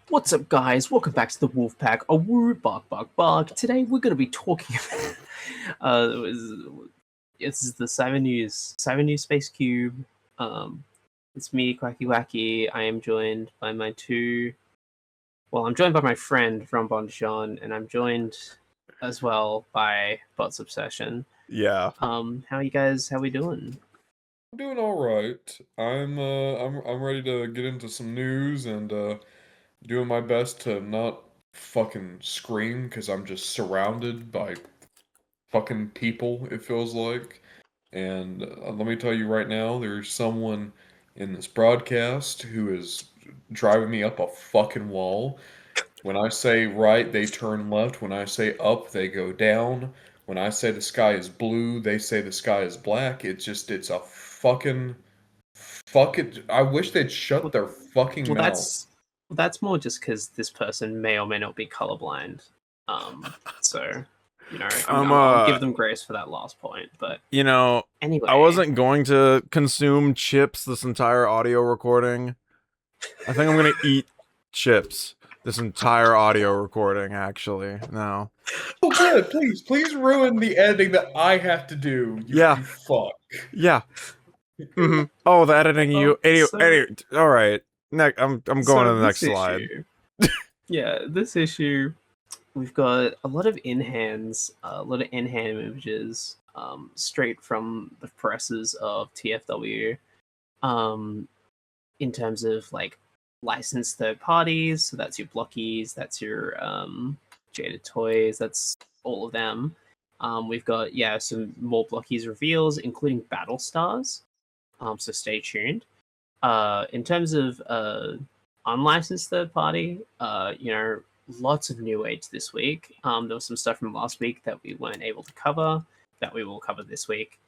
What's up, guys? Welcome back to the Wolf Pack. A woo, bark, bark, bark. Today we're going to be talking about this is the Cyber News Space Cube. It's me, Kwakywacky. I am joined by my I'm joined by my friend RonBonDujon, and I'm joined as well by Bots Obsession. Yeah. How you guys? How we doing? I'm doing all right. I'm ready to get into some news and doing my best to not fucking scream because I'm just surrounded by fucking people, it feels like. And let me tell you right now, there's someone in this broadcast who is driving me up a fucking wall. When I say right, they turn left. When I say up, they go down. When I say the sky is blue, they say the sky is black. It's a fucking fuck it. I wish they'd shut their fucking mouth. That's more just because this person may or may not be colorblind. So I'll give them grace for that last point. But anyway, I wasn't going to consume chips this entire audio recording. I think I'm gonna eat chips this entire audio recording. Actually, no. Oh, good. Please ruin the editing that I have to do. You fuck. Yeah. Mm-hmm. Oh, the editing. Anyway, all right. I'm going to the next slide. Yeah, this issue, we've got a lot of in-hand images, straight from the presses of TFW, in terms of like licensed third parties. So that's your Blockies, that's your Jaded Toys, that's all of them. We've got some more Blockies reveals, including Battle Stars. So stay tuned. In terms of unlicensed third party, lots of new age this week. There was some stuff from last week that we weren't able to cover that we will cover this week.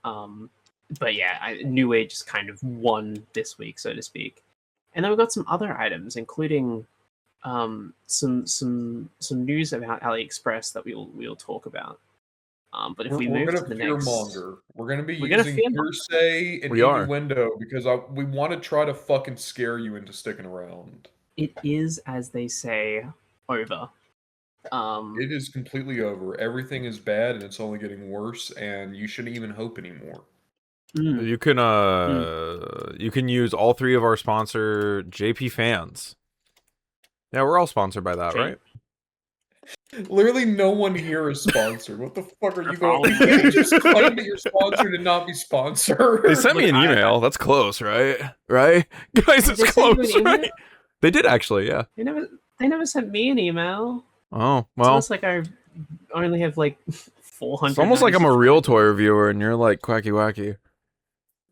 But yeah, new age is kind of won this week, so to speak. And then we've got some other items, including some news about AliExpress that we'll talk about. But if we move to the next, we're going to be using hearsay and innuendo because we want to try to fucking scare you into sticking around. It is, as they say, over. It is completely over. Everything is bad and it's only getting worse, and you shouldn't even hope anymore. You can use all three of our sponsor JP Fans. Yeah, we're all sponsored by that, right? Literally no one here is sponsored. What the fuck are you going? You can't just claim that you're sponsored and not be sponsored. They sent me an email. That's close, right? Right? Guys, it's close, right? They did actually, yeah. They never sent me an email. Oh, well. It's almost like I only have like 400. It's almost like I'm a real toy reviewer and you're like Kwakywacky.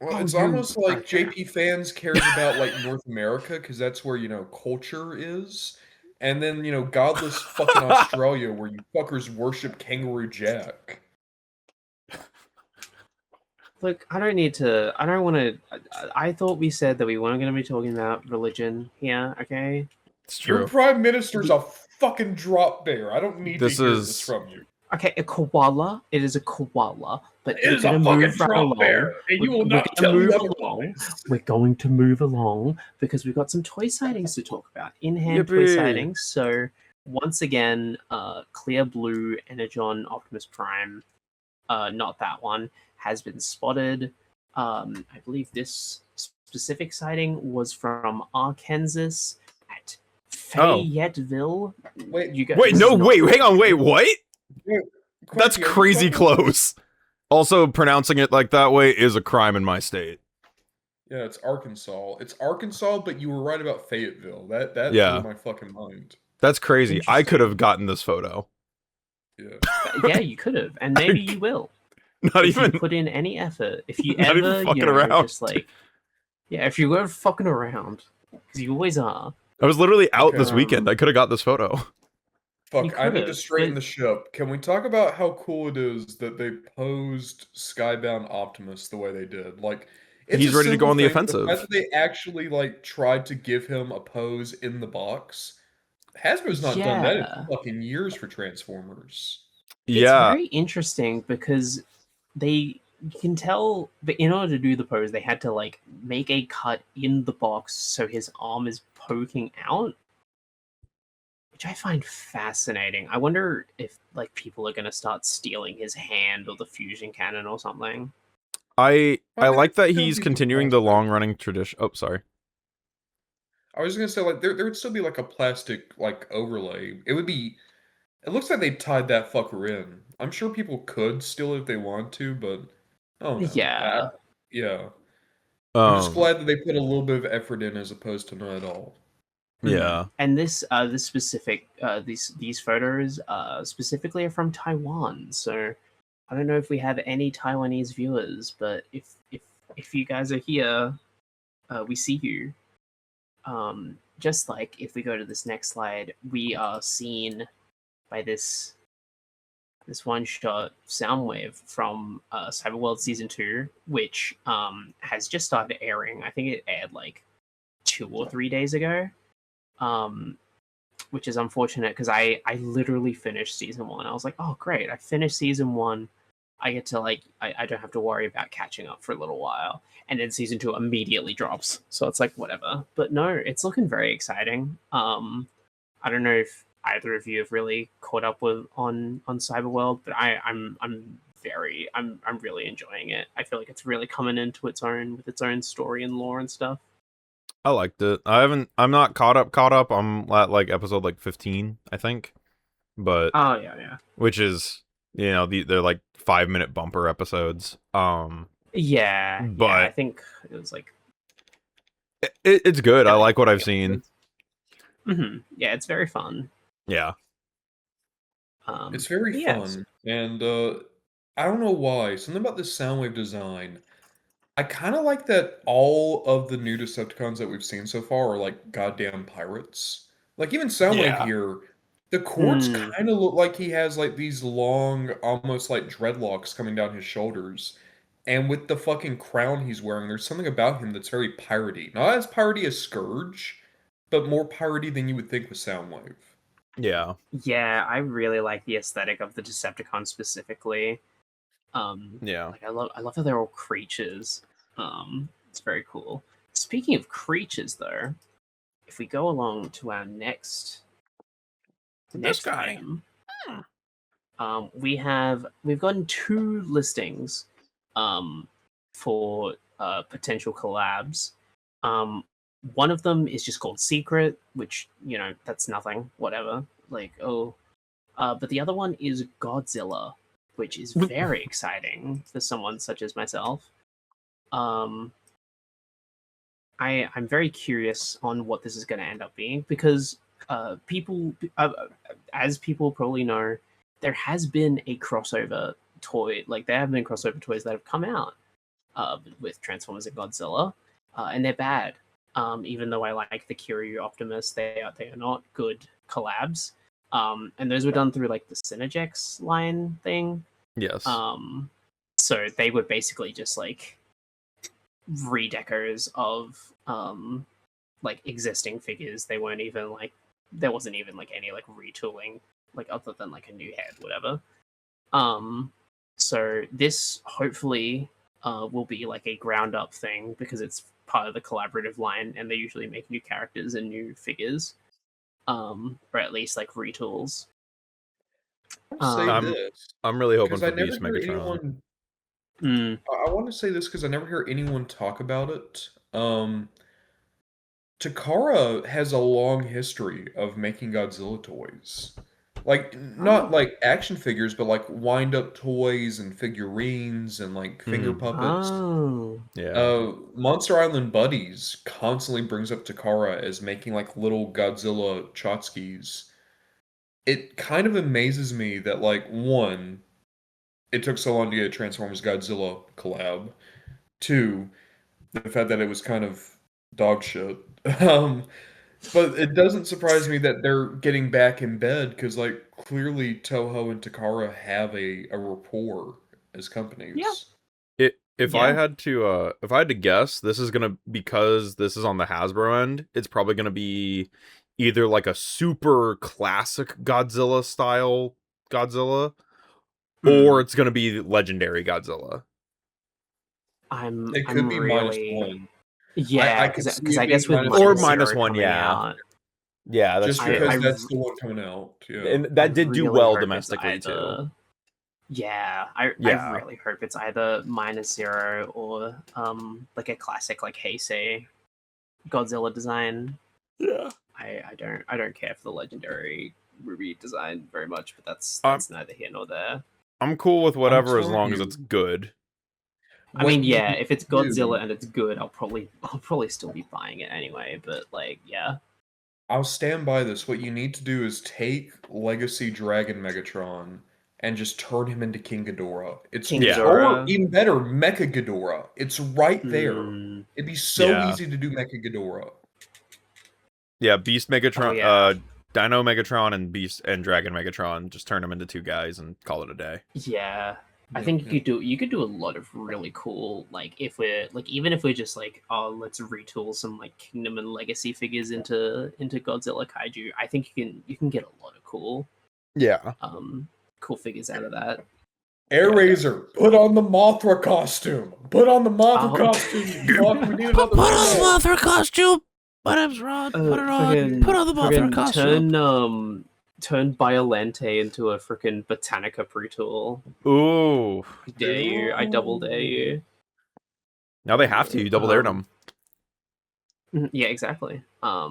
Well, it's almost like JP Fans cares about like North America because that's where, culture is. And then, godless fucking Australia where you fuckers worship Kangaroo Jack. Look, I thought we said that we weren't going to be talking about religion here, okay? It's true. Your prime minister's a fucking drop bear. I don't need to hear this from you. Okay, a koala. It is a koala, but it is a fucking drop bear, and you will not tell me otherwise. We're going to move along because we've got some toy sightings to talk about. In-hand toy sightings. So once again, Clear Blue Energon Optimus Prime, not that one, has been spotted. I believe this specific sighting was from Arkansas at Fayetteville. Wait, hang on, what? That's crazy close. Also, pronouncing it like that way is a crime in my state. Yeah, it's Arkansas. It's Arkansas, but you were right about Fayetteville. That blew my fucking mind. That's crazy. I could have gotten this photo. Yeah. Yeah, you could have, and maybe you will. If you put in any effort. If you not ever, even fucking around. Just like, if you were fucking around, because you always are. I was literally out this weekend. I could have got this photo. Fuck, I need to straighten the ship. Can we talk about how cool it is that they posed Skybound Optimus the way they did? Like, he's ready to go on the offensive. The fact that they actually tried to give him a pose in the box. Hasbro's not done that in fucking years for Transformers. It's very interesting because you can tell that in order to do the pose, they had to make a cut in the box so his arm is poking out. which I find fascinating. I wonder if like people are going to start stealing his hand or the fusion cannon or something. I Well, like that there'd he's be continuing the plastic. long-running tradition. Oh, sorry. I was gonna say like there would still be like a plastic like overlay. It would be. It looks like they tied that fucker in. I'm sure people could steal it if they want to, but I don't know. Yeah. Yeah. I'm just Um, glad that they put a little bit of effort in as opposed to not at all. yeah. And this specific these photos specifically are from Taiwan. So I don't know if we have any Taiwanese viewers, but if you guys are here, we see you. Just like if we go to this next slide, we are seen by this one shot Soundwave from Cyberworld Season 2, which has just started airing. I think it aired like 2 or 3 days ago. Which is unfortunate because I literally finished Season 1. I was like, oh great, I finished Season 1. I get to like I don't have to worry about catching up for a little while. And then Season 2 immediately drops. So it's like whatever. But no, it's looking very exciting. I don't know if either of you have really caught up with on Cyberworld, but I'm really enjoying it. I feel like it's really coming into its own with its own story and lore and stuff. I liked it. I'm not caught up. I'm at like episode like 15, I think. But Oh yeah. which is, they're like 5-minute bumper episodes. Yeah, but I think it was like it's good. I like what I've seen. Yeah, it's very fun. Yeah. It's very fun, and I don't know why. Something about this Soundwave design. I kind of like that all of the new Decepticons that we've seen so far are like goddamn pirates. Like even Soundwave Yeah. here, the cords kind of look like he has like these long, almost like dreadlocks coming down his shoulders. And with the fucking crown he's wearing, there's something about him that's very piratey. Not as piratey as Scourge, but more piratey than you would think with Soundwave. Yeah. Yeah, I really like the aesthetic of the Decepticons specifically. Yeah. Like I love that they're all creatures. It's very cool. Speaking of creatures, though, if we go along to our next guy. item, we've gotten 2 listings, for potential collabs. One of them is just called Secret, which that's nothing, whatever. Like but the other one is Godzilla, which is very exciting for someone such as myself. I'm very curious on what this is going to end up being because people, as people probably know, there has been a crossover toy. Like there have been crossover toys that have come out with Transformers and Godzilla, and they're bad. Even though I like the Kiryu Optimus, they are not good collabs. And those were done through like the Synergex line thing. Yes. So they were basically just like redecos of like existing figures. They weren't even like there wasn't even like any like retooling like other than like a new head, whatever. So this hopefully will be like a ground up thing because it's part of the collaborative line and they usually make new characters and new figures. Or at least like retools. I'm really hoping for I never Beast hear Megatron. anyone. I want to say this because I never hear anyone talk about it. Takara has a long history of making Godzilla toys. Like, not like action figures, but like wind up toys and figurines and like finger puppets. Yeah. Monster Island Buddies constantly brings up Takara as making like little Godzilla tchotchkes. It kind of amazes me that, like, one, it took so long to get a Transformers Godzilla collab. Two, the fact that it was kind of dog shit. But it doesn't surprise me that they're getting back in bed because, like, clearly Toho and Takara have a rapport as companies. Yeah. If I had to guess, this is gonna because this is on the Hasbro end, it's probably gonna be either like a super classic Godzilla style Godzilla, or it's gonna be legendary Godzilla. It could be really... -1. Yeah, because I guess with or -1, yeah. out, Yeah, that's just true. because I that's the one coming out. Yeah. And that did do really well hope it's domestically too. either- Yeah, I Yeah. really hope it's either -0 or like a classic like Heisei Godzilla design. Yeah. I don't care for the legendary Ruby design very much, but that's neither here nor there. I'm cool with whatever as telling long as you. it's good. I mean, What you yeah, if it's do- Godzilla and it's good, I'll probably still be buying it anyway. But like, yeah, I'll stand by this. What you need to do is take Legacy Dragon Megatron and just turn him into King Ghidorah. It's King Yeah. Ghidorah. Or even better, Mecha Ghidorah. It's right there. Mm, It'd be so Yeah. easy to do Mecha Ghidorah. Yeah, Beast Megatron, Oh, yeah. Dino Megatron, and Beast and Dragon Megatron. Just turn them into 2 guys and call it a day. yeah. I Yeah, think yeah. you could do a lot of really cool, like if we're like even if we're just like, oh, let's retool some like Kingdom and Legacy figures into Godzilla Kaiju. I think you can get a lot of cool Yeah. cool figures out of that. Airazor, put on the Mothra costume. Put on the Mothra Oh. costume. you fuck. We need another Put on the Mothra. Mothra costume. My name's Ron. Put it on. Put on the Mothra costume. Turn Biolente into a freaking Botanica pre-tool. Ooh. Dare you? I double dare you. Now they have to. You double dared them. Yeah, exactly. I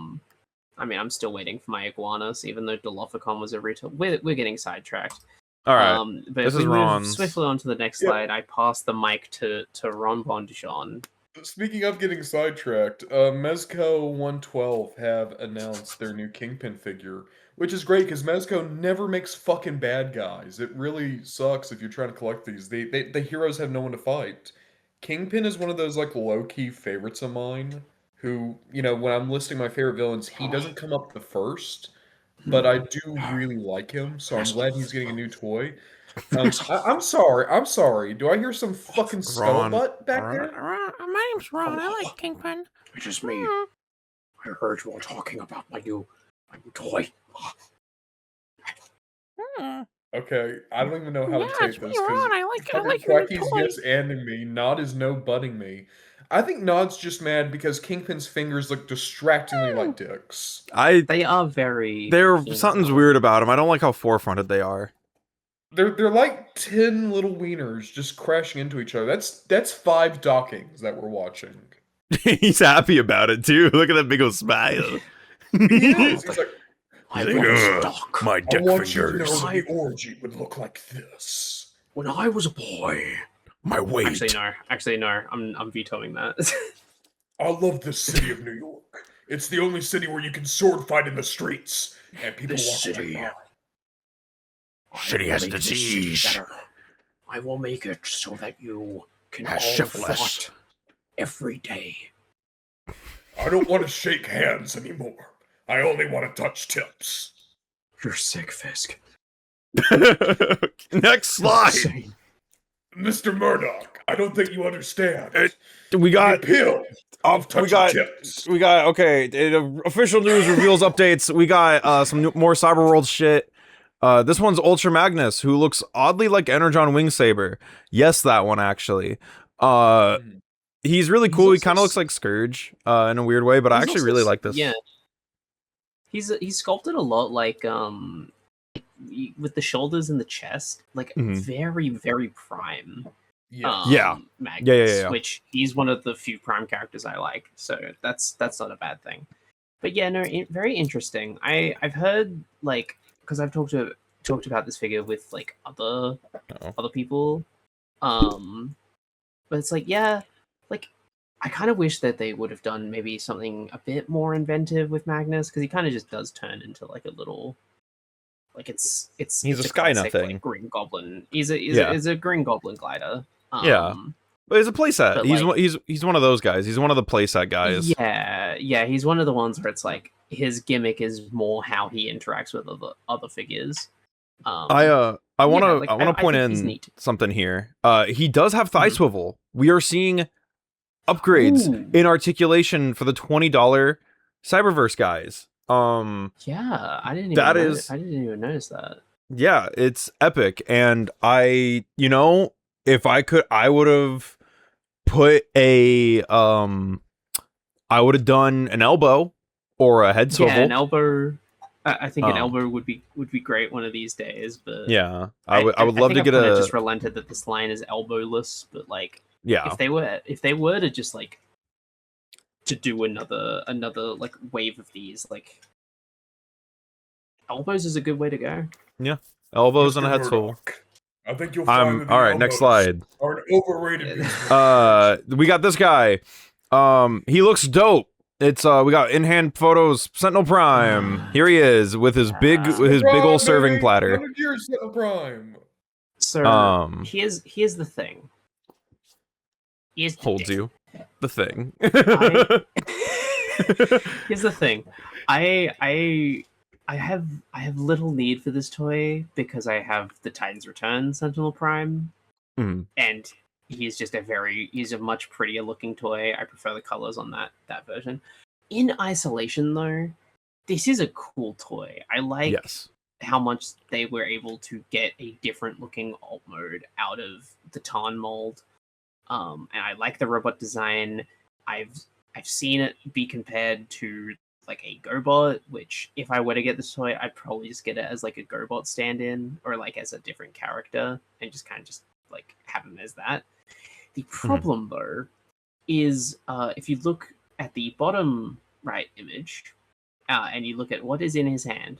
mean, I'm still waiting for my iguanas, even though Dilophoncon was a retool. We're getting sidetracked. All right. But This if we is move Ron's. swiftly on to the next slide, I pass the mic to RonBonDujon. Speaking of getting sidetracked, Mezco 112 have announced their new Kingpin figure, which is great because Mezco never makes fucking bad guys. It really sucks if you're trying to collect these. The heroes have no one to fight. Kingpin is one of those like low-key favorites of mine who, you know, when I'm listing my favorite villains, he doesn't come up the first, but I do really like him, so I'm glad he's getting a new toy. I'm sorry. Do I hear some fucking scuttlebutt back there? My name's Ron. I like Kingpin. It's just me. I heard you all talking about my new toy. Hmm. Okay, I don't even know how Yeah, to it's take me, this Ron. I like your new Quacky's toy. yes anding me. Nod is no butting me. I think Nod's just mad because Kingpin's fingers look distractingly like dicks. They are very. Something's penile. weird about them. I don't like how forefronted they are. They're like 10 little wieners just crashing into each other. That's 5 dockings that we're watching. He's happy about it too. Look at that big old smile. He is. He's like, I Like, was stuck. My I dick want you to know fingers. that the orgy would look like this. When I was a boy. My weight. Actually, no. I'm vetoing that. I love this city of New York. It's the only city where you can sword fight in the streets and people This walk city. right by. City I has will make this city disease. better. I will make it so that you can Has all syphilis. fight every day. I don't want to shake hands anymore. I only want to touch tips. You're sick, Fisk. Next slide. Insane. Mr. Murdoch, I don't think you understand. We The got appeal of we touching got tips. official news reveals updates. We got some more Cyberworld shit. This one's Ultra Magnus, who looks oddly like Energon Wingsaber. Yes, that one actually. He's really cool. He also kind of looks like Scourge in a weird way, but I He's actually also really like this. Yeah. He's sculpted a lot like with the shoulders and the chest, like Mhm. very very prime. Yeah. Yeah. Magnus, Yeah. Which he's one of the few prime characters I like, so that's not a bad thing. But yeah, no, very interesting. I've heard like because I've talked about this figure with like other people, but it's like yeah, like I kind of wish that they would have done maybe something a bit more inventive with Magnus because he kind of just does turn into like a little. Like it's He's a it's Sky classic, nothing. like, Green Goblin. He's Yeah. a Green Goblin glider. Yeah. But he's a playset. But, He's like- he's one of those guys. He's one of the playset guys. Yeah. He's one of the ones where it's like his gimmick is more how he interacts with other figures. I want to like, I want to point think he's in neat. something here. He does have thigh swivel. We are seeing upgrades Ooh. in articulation for the $20 Cyberverse guys. Yeah, I didn't even notice that. Yeah, it's epic. And if I could, I would have put I would have done an elbow or a head swivel. Yeah, an elbow. I think an elbow would be great one of these days. But yeah, I would love to get I've just relented that this line is elbowless. But like, yeah, if they were to just like to do another like wave of these, like elbows is a good way to go. Yeah, elbows Mr. and a head swivel. Murdoch, I think you'll find that the all right. Next elbows slide. are an overrated business. We got this guy. He looks dope. It's we got in-hand photos. Sentinel Prime. Here he is with his big old serving platter. 100 years Sentinel Prime. So here's the thing. Holds you. The thing. Here's the thing. I have little need for this toy because I have the Titan's Return Sentinel Prime, and he's a much prettier looking toy. I prefer the colors on that version. In isolation, though, this is a cool toy. I like how much they were able to get a different looking alt mode out of the Tarn mold, and I like the robot design. I've seen it be compared to like a GoBot, which if I were to get this toy, I'd probably just get it as like a GoBot stand-in or like as a different character and just like have him as that. The problem though is if you look at the bottom right image and you look at what is in his hand,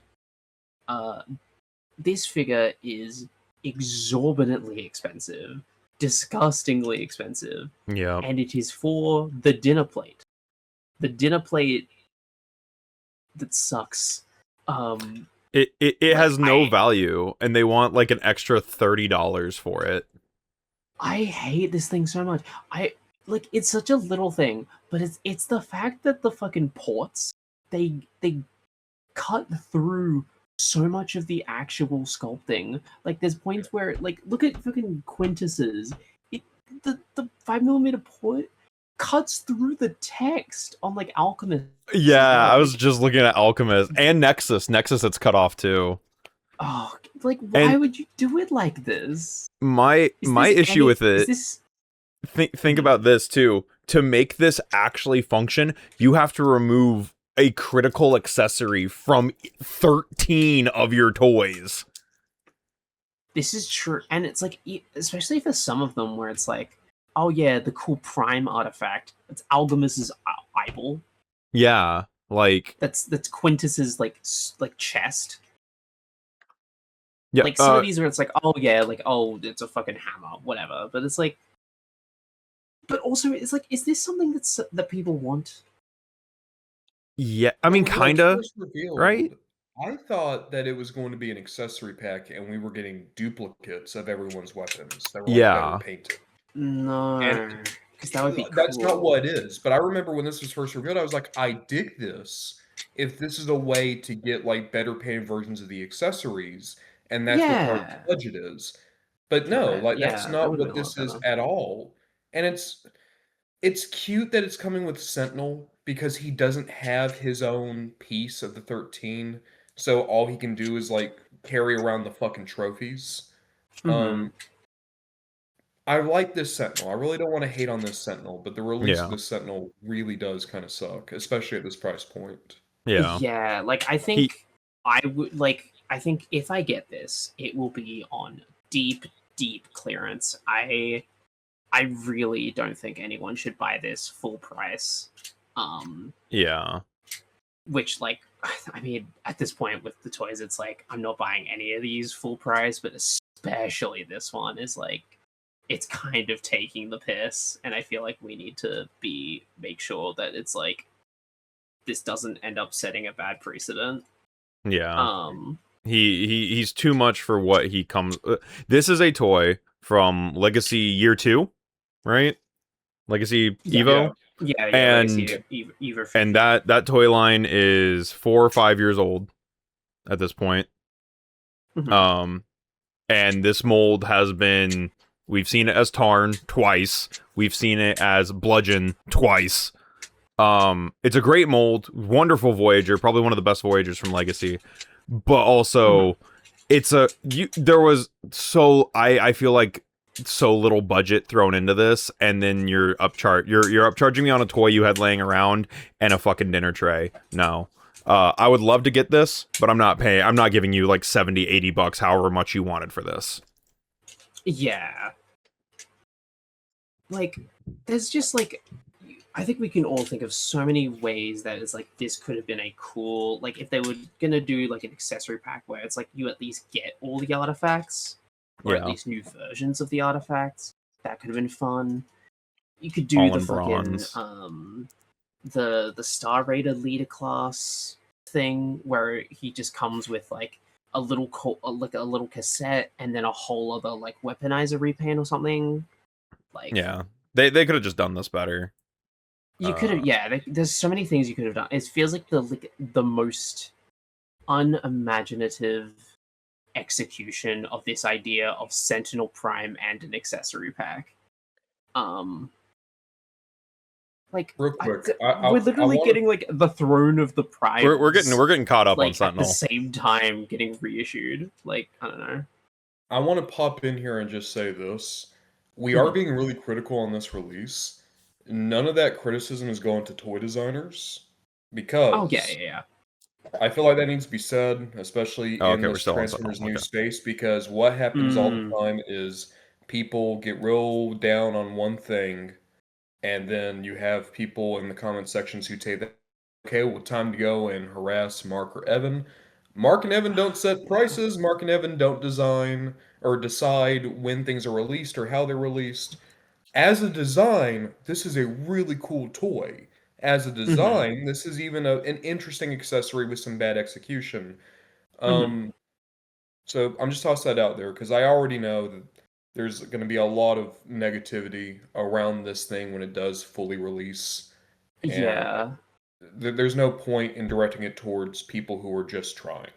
this figure is exorbitantly expensive, disgustingly expensive. Yeah. And it is for the dinner plate. The dinner plate that sucks. It has no value, and they want like an extra $30 for it. I hate this thing so much. It's such a little thing, but it's the fact that the fucking ports they cut through so much of the actual sculpting. Like there's points where like look at fucking Quintus's. The 5mm port cuts through the text on like Alchemist. Yeah, I was just looking at Alchemist and Nexus. Nexus, it's cut off too. Oh, like why would you do it like this? My issue with it. Think about this too. To make this actually function, you have to remove a critical accessory from 13 of your toys. This is true, and it's like, especially for some of them, where it's like, oh yeah, the cool Prime artifact. That's Algemus's eyeball. Yeah, like that's Quintus's like chest. Yeah, like some of these where it's like, oh yeah, like oh, it's a fucking hammer, whatever. But it's like, but also it's like, is this something that people want? Yeah, I mean, kinda, right? I thought that it was going to be an accessory pack, and we were getting duplicates of everyone's weapons that were better painted. No, because that would be cool. That's not what it is. But I remember when this was first revealed, I was like, I dig this. If this is a way to get like better painted versions of the accessories, and that's what part of the budget is. But no, like that's not what this is at all. And it's cute that it's coming with Sentinel because he doesn't have his own piece of the 13. So all he can do is like carry around the fucking trophies. I like this Sentinel. I really don't want to hate on this Sentinel, but the release of this Sentinel really does kind of suck, especially at this price point. Yeah. Yeah, like I think I think if I get this, it will be on deep clearance. I really don't think anyone should buy this full price. Yeah. Which, like, I mean, at this point with the toys, it's like, I'm not buying any of these full price, but especially this one is like, it's kind of taking the piss, and I feel like we need to make sure that it's like, this doesn't end up setting a bad precedent. Yeah. He's too much for what he comes. This is a toy from Legacy Year 2, right? Legacy Evo. Yeah, and Evo. And that toy line is 4 or 5 years old at this point. And this mold has been, we've seen it as Tarn twice. We've seen it as Bludgeon twice. It's a great mold, wonderful Voyager, probably one of the best Voyagers from Legacy. But also, I feel like so little budget thrown into this, and then you're upcharging me on a toy you had laying around and a fucking dinner tray. No. I would love to get this, but I'm not giving you like 70, 80 bucks, however much you wanted for this. Yeah. Like, there's just like, I think we can all think of so many ways that it's like, this could have been a cool, like if they were gonna do like an accessory pack where it's like, you at least get all the artifacts, or at least new versions of the artifacts, that could have been fun. You could do the fucking, the Star Raider leader class thing where he just comes with like a little little cassette and then a whole other like weaponizer repaint or something. Like, yeah, they could have just done this better. You could have, there's so many things you could have done. It feels like the most unimaginative execution of this idea of Sentinel Prime and an accessory pack. Like, real quick, we're literally getting like the Throne of the Prime. We're getting caught up like, on Sentinel at the same time getting reissued. Like, I don't know. I want to pop in here and just say this: we are being really critical on this release. None of that criticism is going to toy designers because I feel like that needs to be said, especially in this Transformers new space, because what happens all the time is people get real down on one thing, and then you have people in the comment sections who say that, okay, well, time to go and harass Mark or Evan. Mark and Evan don't set prices. Mark and Evan don't design or decide when things are released or how they're released. As a design, this is a really cool toy. As a design, this is even an interesting accessory with some bad execution. So I'm just tossing that out there because I already know that there's going to be a lot of negativity around this thing when it does fully release. And there's no point in directing it towards people who are just trying.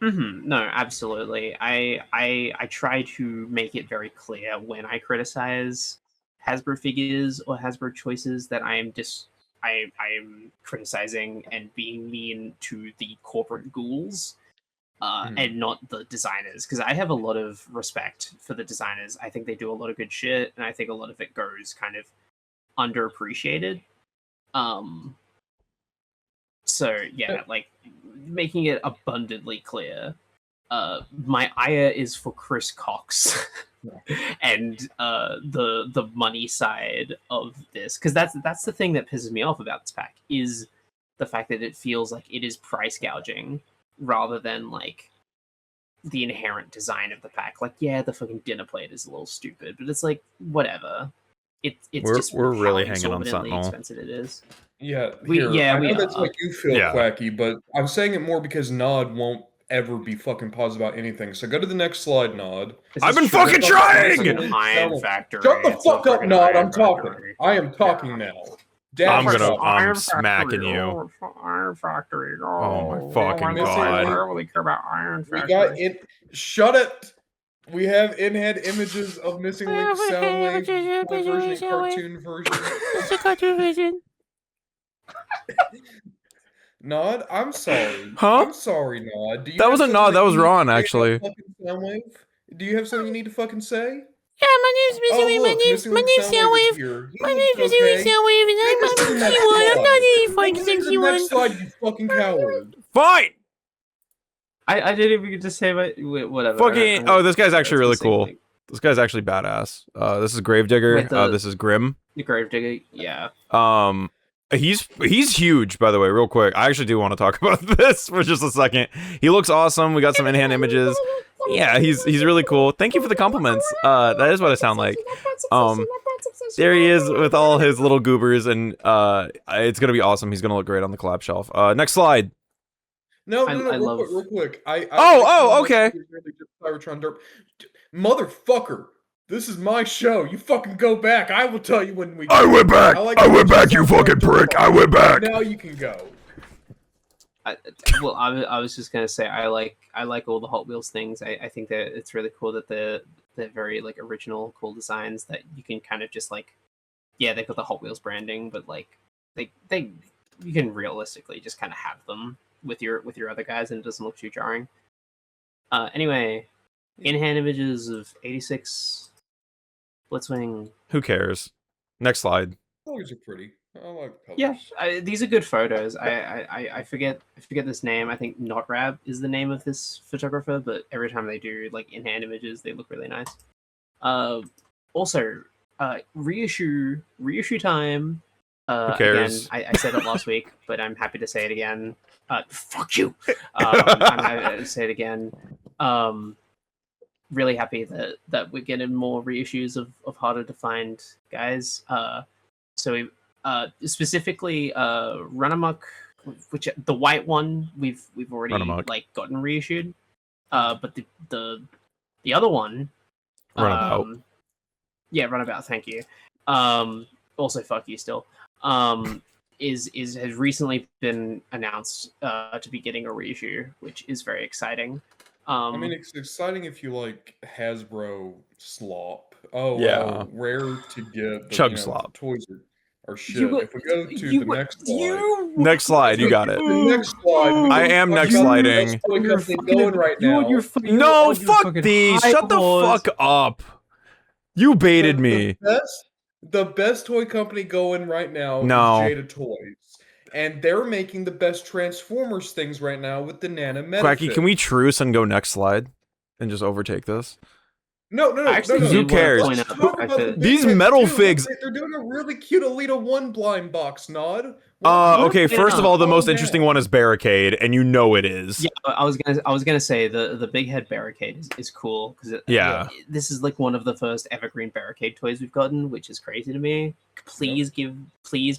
No, absolutely. I try to make it very clear when I criticize Hasbro figures or Hasbro choices that I am criticizing and being mean to the corporate ghouls, and not the designers, because I have a lot of respect for the designers. I think they do a lot of good shit, and I think a lot of it goes kind of underappreciated. So yeah, like making it abundantly clear. My ire is for Chris Cox and the money side of this, because that's the thing that pisses me off about this pack, is the fact that it feels like it is price gouging rather than like the inherent design of the pack. Like, yeah, the fucking dinner plate is a little stupid, but it's like, whatever. We're really hanging on Sentinel. Expensive it is. Yeah, I know that's what you feel, Kwacky, but I'm saying it more because Nod won't ever be fucking positive about anything. So go to the next slide, Nod. I've been fucking trying! Iron Factory. Shut the fuck up, Nod. I'm talking. I am talking now. I'm smacking you. Iron Factory. Oh my fucking god. I don't really care about Iron Factory. Shut it! We have in-head images of Missing Link Soundwave version, cartoon version. It's a cartoon version. Nod, I'm sorry. Huh? I'm sorry, Nod. That wasn't Nod, that was Ron, actually. Do you have something you need to fucking say? Yeah, my name's Soundwave. My name's Missing Link Soundwave, and I'm not a sexy one. I'm not any fucking sexy one. Next slide, you fucking coward. Fine! I didn't even get to say whatever. Fucking, this guy's actually really cool. This guy's actually badass. This is Gravedigger. This is Grim. The Gravedigger, yeah. He's huge, by the way, real quick. I actually do want to talk about this for just a second. He looks awesome. We got some in-hand images. Yeah, he's really cool. Thank you for the compliments. That is what I sound like. There he is with all his little goobers, and it's gonna be awesome. He's gonna look great on the collab shelf. Next slide. No, real quick. Okay. Cybertron Derp. Motherfucker. This is my show. You fucking go back. I will tell you when we go. I went back. I went back, you fucking prick. I went back. Now you can go. I was just gonna say I like all the Hot Wheels things. I think that it's really cool that they're very like original, cool designs that you can kind of just like, yeah, they got the Hot Wheels branding, but like they you can realistically just kind of have them with your other guys, and it doesn't look too jarring. Anyway, in-hand images of 86 Blitzwing. Who cares? Next slide. Colors are pretty. I like colors. Yeah, these are good photos. I forget this name. I think Notrab is the name of this photographer, but every time they do like in-hand images, they look really nice. Also, reissue time. Who cares? Again, I said it last week, but I'm happy to say it again. Fuck you. I'm happy to say it again. Really happy that we're getting more reissues of harder to find guys. So we specifically Run Amok, which the white one we've already like gotten reissued. But the other one, Runabout. Yeah, Runabout. Thank you. Also, fuck you still. Has recently been announced to be getting a reissue, which is very exciting. I mean, it's exciting if you like Hasbro slop. Oh, yeah, rare to get. But, Chug slop. Toys are shit. If we go to the next slide. Next slide, you got it. The next slide. I am next sliding. Going right now. No, fuck these. Shut the fuck up. You baited me. The best toy company going right now is Jada Toys. And they're making the best Transformers things right now with the Nana Metafix. Quacky, can we truce and go next slide? And just overtake this? No. Who cares? These metal figs. They're doing a really cute Alita 1 blind box, Nod. Okay, first of all, the most interesting one is Barricade, and you know it is. Yeah, I was gonna say the big head Barricade is cool because this is like one of the first evergreen Barricade toys we've gotten, which is crazy to me. Please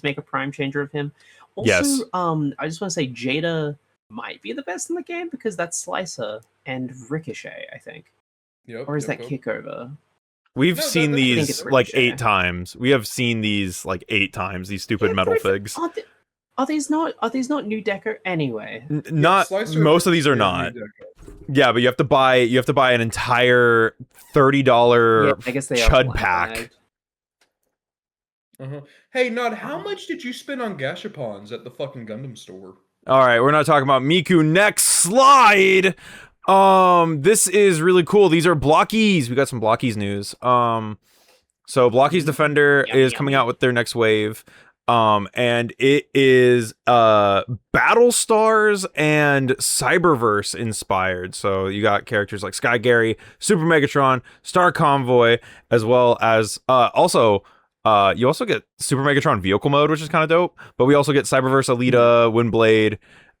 make a prime changer of him. Also, yes. I just want to say Jada might be the best in the game because that's Slicer and Ricochet, I think. Or is that Kickover? We've seen these like 8 times. We have seen these like 8 times. These stupid metal figs. Are these not new deco anyway? Not most of these are not. Yeah, but you have to buy an entire $30 chud pack. Hey, Nod, how much did you spend on Gashapons at the fucking Gundam store? All right, we're not talking about Miku. Next slide. This is really cool. These are Blockies. We got some Blockies news. So Blockies Defender is coming out with their next wave. And it is Battlestars and Cyberverse inspired. So you got characters like Sky Gary, Super Megatron, Star Convoy, as well as you also get Super Megatron vehicle mode, which is kind of dope. But we also get Cyberverse Alita, Windblade,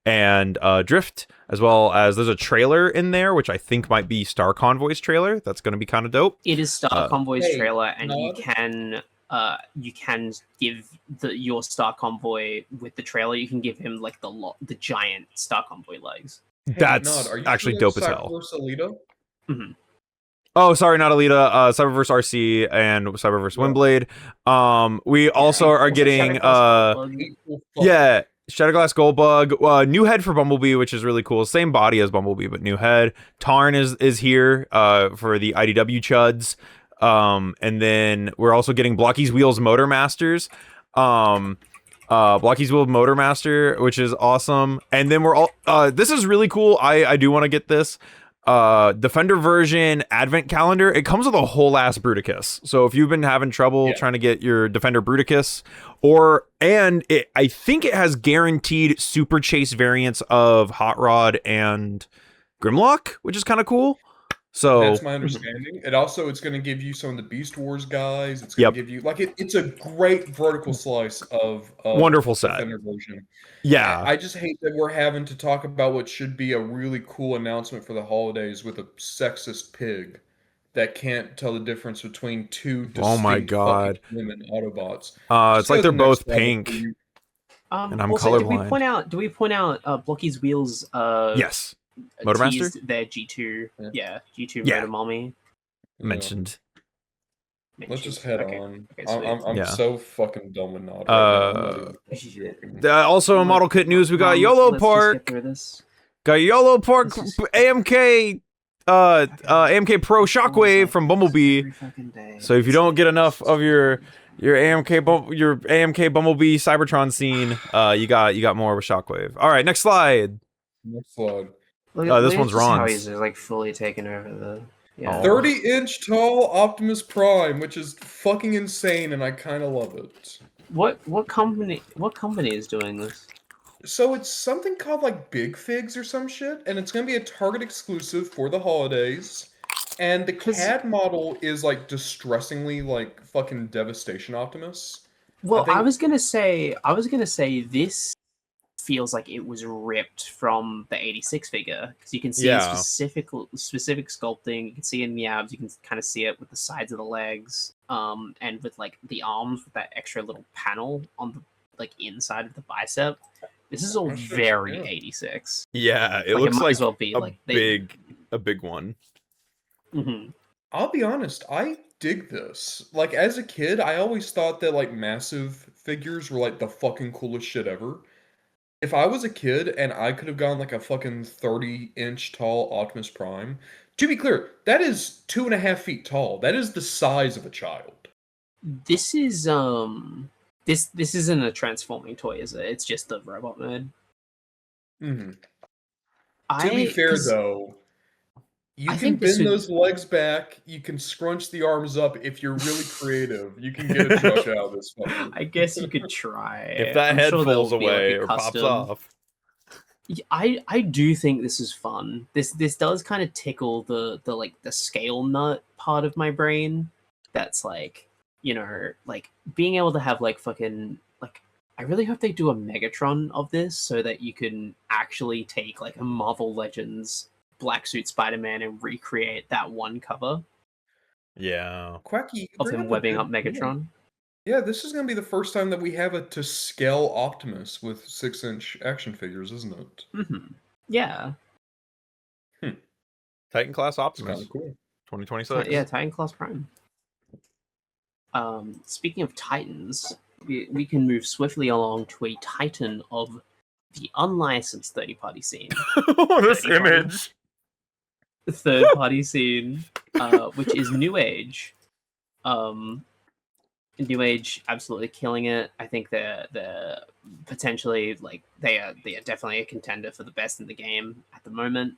and Drift, as well as there's a trailer in there, which I think might be Star Convoy's trailer. That's going to be kind of dope. It is Star Convoy's trailer, and you can give your Star Convoy with the trailer. You can give him like the giant Star Convoy legs. That's actually dope as hell. Cyberverse Alita? Mm-hmm. Oh, sorry, not Alita. Cyberverse RC and Cyberverse Windblade. We also are getting Shatterglass Goldbug, new head for Bumblebee, which is really cool. Same body as Bumblebee, but new head. Tarn is here for the IDW chuds. And then we're also getting Blockies Wheels Motor Masters. Blockies Wheel Motor Master, which is awesome. And then we're all this is really cool. I do want to get this. Defender version advent calendar. It comes with a whole ass Bruticus. So if you've been having trouble trying to get your Defender Bruticus, I think it has guaranteed super chase variants of Hot Rod and Grimlock, which is kind of cool. So that's my understanding. It's going to give you some of the Beast Wars guys. It's going to give you it's a great vertical slice of wonderful set Defender version. Yeah, I just hate that we're having to talk about what should be a really cool announcement for the holidays with a sexist pig that can't tell the difference between two distinct women Autobots. It's like they're both pink. And I'm colorblind. Do we point out Blocky's Wheels? Yes. Motormaster? Their G2. Yeah, G2 Motor Mommy. Mentioned. Let's just head on. I'm so fucking dumb and not. Also, in model kit news, we got YOLO Park. Got YOLO Park AMK AMK Pro Shockwave from Bumblebee. So if you don't get enough of your AMK Bumblebee Cybertron scene, you got more with Shockwave. All right, next slide. Next slide. This one's Ron's. How he's like fully taken over the. Yeah. 30-inch tall Optimus Prime, which is fucking insane, and I kind of love it. What company is doing this? So it's something called like Big Figs or some shit, and it's gonna be a Target exclusive for the holidays. And the CAD model is like distressingly like fucking Devastation Optimus. Well, I was gonna say this feels like it was ripped from the 86 figure because you can see specific sculpting. You can see it in the abs. You can kind of see it with the sides of the legs, and with like the arms with that extra little panel on the like inside of the bicep. This is all very 86. Yeah, it looks like well be a big one. Mm-hmm. I'll be honest, I dig this. Like as a kid, I always thought that like massive figures were like the fucking coolest shit ever. If I was a kid and I could have gotten like a fucking 30-inch tall Optimus Prime, to be clear, that is 2.5 feet tall. That is the size of a child. This is this isn't a transforming toy, is it? It's just the robot mode. Mm-hmm. To be fair though, you can bend those legs back. You can scrunch the arms up. If you're really creative, you can get a truck out of this fucker. I guess you could try. If that head falls away or pops off. I do think this is fun. This does kind of tickle the like the scale nut part of my brain. That's like, you know, like being able to have like fucking like. I really hope they do a Megatron of this so that you can actually take like a Marvel Legends Black Suit Spider-Man and recreate that one cover. Yeah. Quacky of him webbing up Megatron. Yeah, this is going to be the first time that we have a to-scale Optimus with 6-inch action figures, isn't it? Mm-hmm. Yeah. Titan class Optimus. Kind of cool. 2026. Yeah, Titan class Prime. Speaking of Titans, we can move swiftly along to a Titan of the unlicensed third-party scene. This image. Third-party scene, which is New Age. New Age absolutely killing it. I think they're potentially like they are definitely a contender for the best in the game at the moment.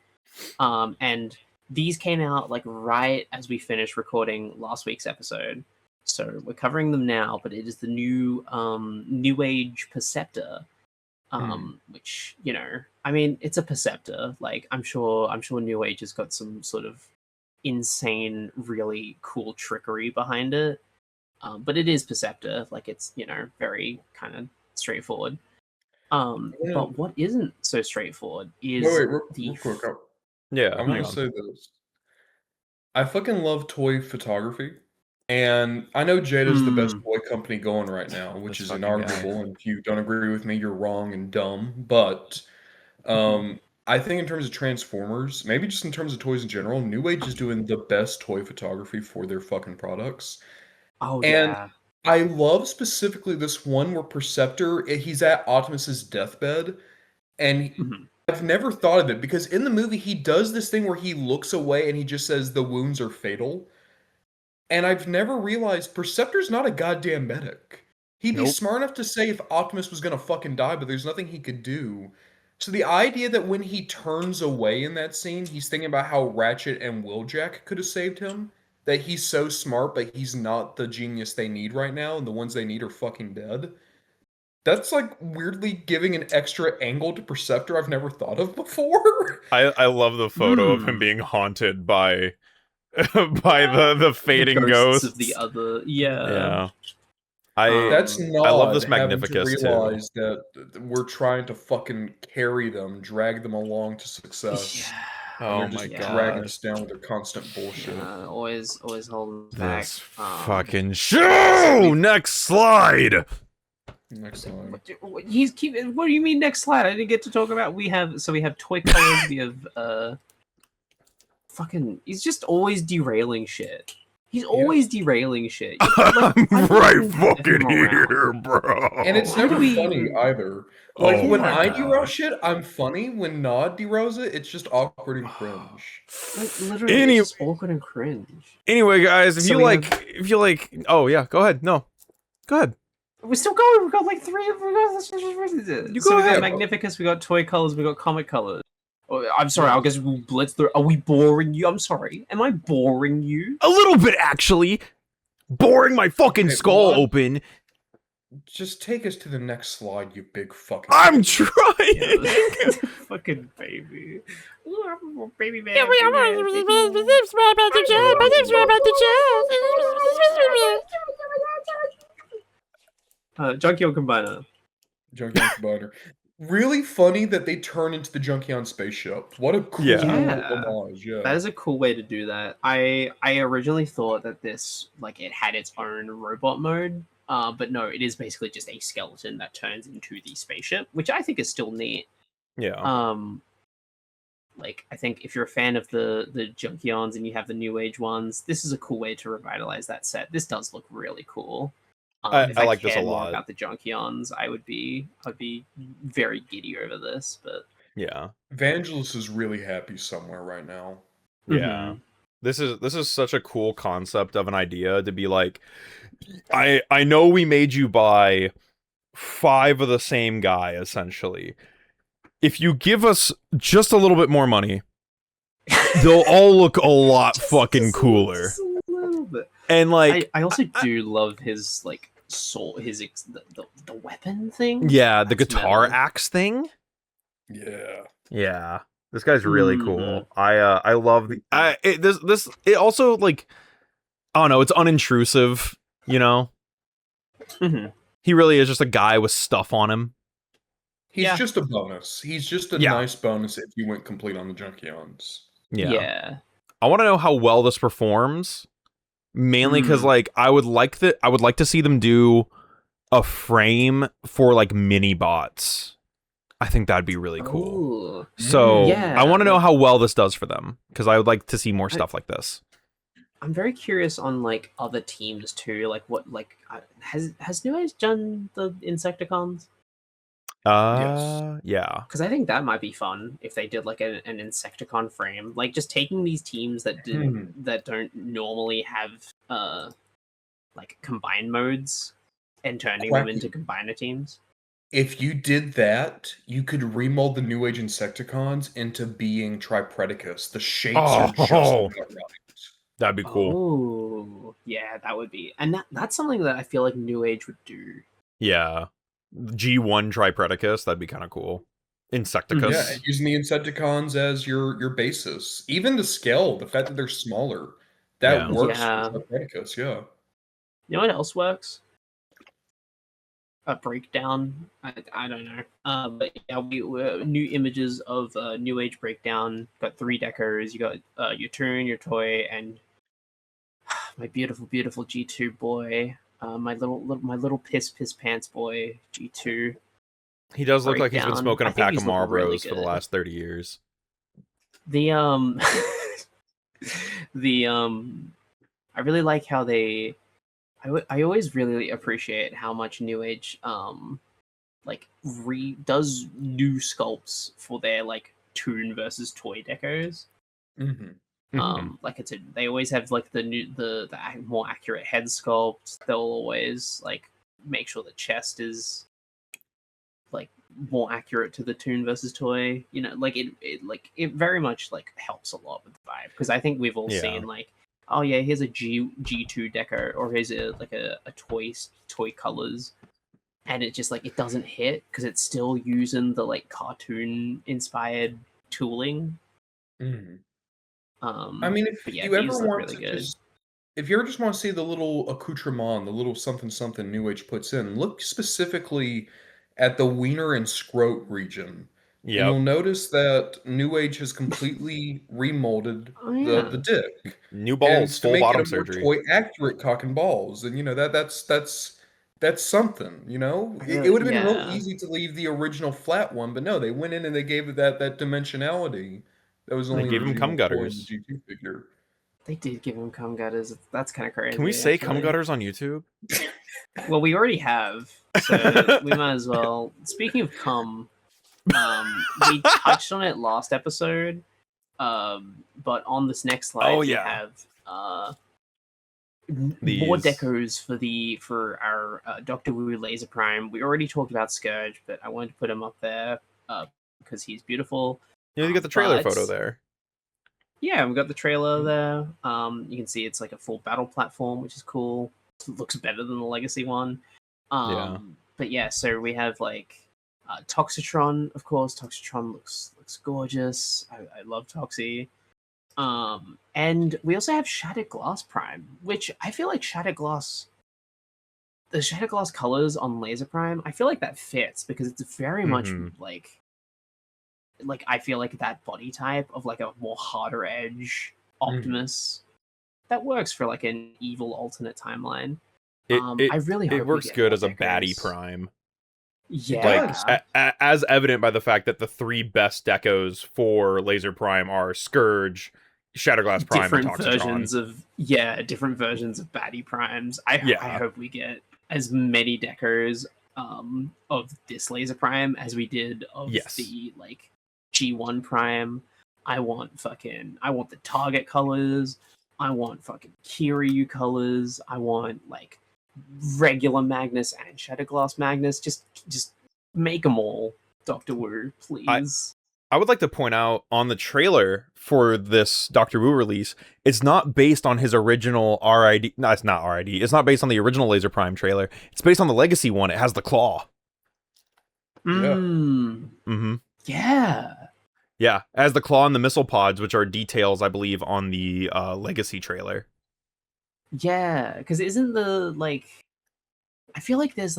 And these came out like right as we finished recording last week's episode. So we're covering them now, but it is the new New Age Perceptor. Which, you know, I mean, it's a Perceptor. Like I'm sure New Age has got some sort of insane, really cool trickery behind it. But it is Perceptor, like it's, you know, very kind of straightforward. But what isn't so straightforward is real quick. I'm gonna say this. I fucking love toy photography, and I know Jada's the best toy company going right now, which is inarguable. And if you don't agree with me, you're wrong and dumb. But I think in terms of Transformers, maybe just in terms of toys in general, New Age is doing the best toy photography for their fucking products. Oh, and yeah. I love specifically this one where Perceptor, he's at Optimus's deathbed, and I've never thought of it because in the movie he does this thing where he looks away and he just says the wounds are fatal. And I've never realized Perceptor's not a goddamn medic. He'd be smart enough to say if Optimus was gonna fucking die, but there's nothing he could do. So the idea that when he turns away in that scene, he's thinking about how Ratchet and Wheeljack could have saved him, that he's so smart, but he's not the genius they need right now, and the ones they need are fucking dead. That's like weirdly giving an extra angle to Perceptor I've never thought of before. I love the photo of him being haunted by the fading ghosts of the other. Yeah. That's not. I love this Magnificus to realize that we're trying to fucking carry them, drag them along to success. Yeah. Oh my god. Dragging us down with their constant bullshit. Always holding back. This fucking show! Next slide! Next slide. What do you mean next slide? I didn't get to talk about. We have toy colors. We have fucking. He's just always derailing shit. He's always derailing shit. I'm right fucking here, bro. And it's never funny either. Like when I derail shit, I'm funny. When Nod derails it, it's just awkward and cringe. Like literally, it's just awkward and cringe. Anyway, guys, if you like, oh yeah, go ahead. No, go ahead. We're still going. We've got like three. We got ahead. Magnificus. We got toy colors. We got comic colors. Oh, I'm sorry, I guess we'll blitz through. Are we boring you? I'm sorry. Am I boring you? A little bit, actually. Boring my fucking skull open. Just take us to the next slide, you big fucking... I'm trying! Yeah, fucking baby. Ooh, baby man. Junkyard Combiner. Junkion Combiner. Really funny that they turn into the Junkion spaceship. What a cool homage, yeah. That is a cool way to do that. I originally thought that this, like, it had its own robot mode, but no, it is basically just a skeleton that turns into the spaceship, which I think is still neat. Yeah. Like, I think if you're a fan of the Junkions and you have the New Age ones, this is a cool way to revitalize that set. This does look really cool. I if I like this a cared more lot. about the Junkions, I'd be very giddy over this, but Yeah. Vangelis is really happy somewhere right now. Yeah. This is such a cool concept of an idea to be like, I know we made you buy 5 of the same guy, essentially. If you give us just a little bit more money, they'll all look a lot fucking cooler. Just a little bit. And like, I also do love his like soul, the weapon thing. yeah, the That's guitar metal. axe thing. Yeah. Yeah, this guy's really cool. I love the it also, like, I don't know, it's unintrusive, you know. He really is just a guy with stuff on him. He's just a bonus. He's just a nice bonus if you went complete on the Junkions. Yeah. I want to know how well this performs, mainly because like I would like to see them do a frame for like mini bots. I think that'd be really cool. Ooh. So Yeah, I want to know how well this does for them, because I would like to see more stuff like this. I'm very curious on like other teams too. Like what has New Age done the Insecticons? Yes. Yeah. Because I think that might be fun if they did like an Insecticon frame, like just taking these teams that that don't normally have like combined modes and turning them into combiner teams. If you did that, you could remold the New Age Insecticons into being Tripredicus. The shapes are just about right. That'd be cool. Oh, yeah, that would be, and that's something that I feel like New Age would do. Yeah. G1 Tripredicus, that'd be kind of cool. Insecticus. Yeah, using the Insecticons as your basis. Even the scale, the fact that they're smaller, that works for Tripredicus, yeah. You know what else works? A breakdown. I don't know. But yeah, we new images of New Age breakdown. Got 3 deckers. You got your Toon, your Toy, and my beautiful G2 boy. My little piss pants boy G2. He does look like he's been smoking a pack of Marlboros really for the last 30 years. The I really like how they. I always really appreciate how much New Age like does new sculpts for their like Toon versus Toy decos. Like they always have like the more accurate head sculpt. They'll always like make sure the chest is like more accurate to the Toon versus Toy. You know, like it very much like helps a lot with the vibe, because I think we've all seen like, oh yeah, here's a G2 deco, or here's a toy colors, and it just like it doesn't hit because it's still using the like cartoon inspired tooling. I mean, if you ever want to if you ever just want to see the little accoutrement, the little something New Age puts in, look specifically at the wiener and scrot region. Yeah, you'll notice that New Age has completely remolded the dick. New balls, full bottom surgery. Toy accurate cock and balls, and you know that's something. You know, it would have been real easy to leave the original flat one, but no, they went in and they gave it that dimensionality. That was only they gave him cum gutters. The G2 figure. They did give him cum gutters. That's kind of crazy. Can we say cum gutters on YouTube? Well, we already have, so we might as well. Speaking of cum, we touched on it last episode, but on this next slide we have more decos for our Doctor Wu Laser Prime. We already talked about Scourge, but I wanted to put him up there because he's beautiful. You got the trailer But- photo there. Yeah, we've got the trailer there. You can see it's like a full battle platform, which is cool. It looks better than the Legacy one. Yeah. But yeah, so we have like Toxitron, of course. Toxitron looks gorgeous. I love Toxie. And we also have Shattered Glass Prime, which I feel like the Shattered Glass colors on Laser Prime, I feel like that fits because it's very much like I feel like that body type of like a more harder edge Optimus that works for like an evil alternate timeline. I really hope it works good as a baddie Prime. Yeah, like as evident by the fact that the 3 best decos for Laser Prime are Scourge, Shatterglass Prime, and Toxitron. Different versions of baddie primes. I hope we get as many decos of this Laser Prime as we did of the like G1 Prime. I want the Target colors. I want fucking Kiryu colors. I want like regular Magnus and Shatterglass Magnus. Just make them all, Dr. Wu, please. I would like to point out on the trailer for this Dr. Wu release, it's not based on his original RID. No, it's not RID. It's not based on the original Laser Prime trailer. It's based on the Legacy one. It has the claw. Yeah. Yeah, it has the claw and the missile pods, which are details, I believe, on the Legacy trailer. Yeah, because isn't the like? I feel like there's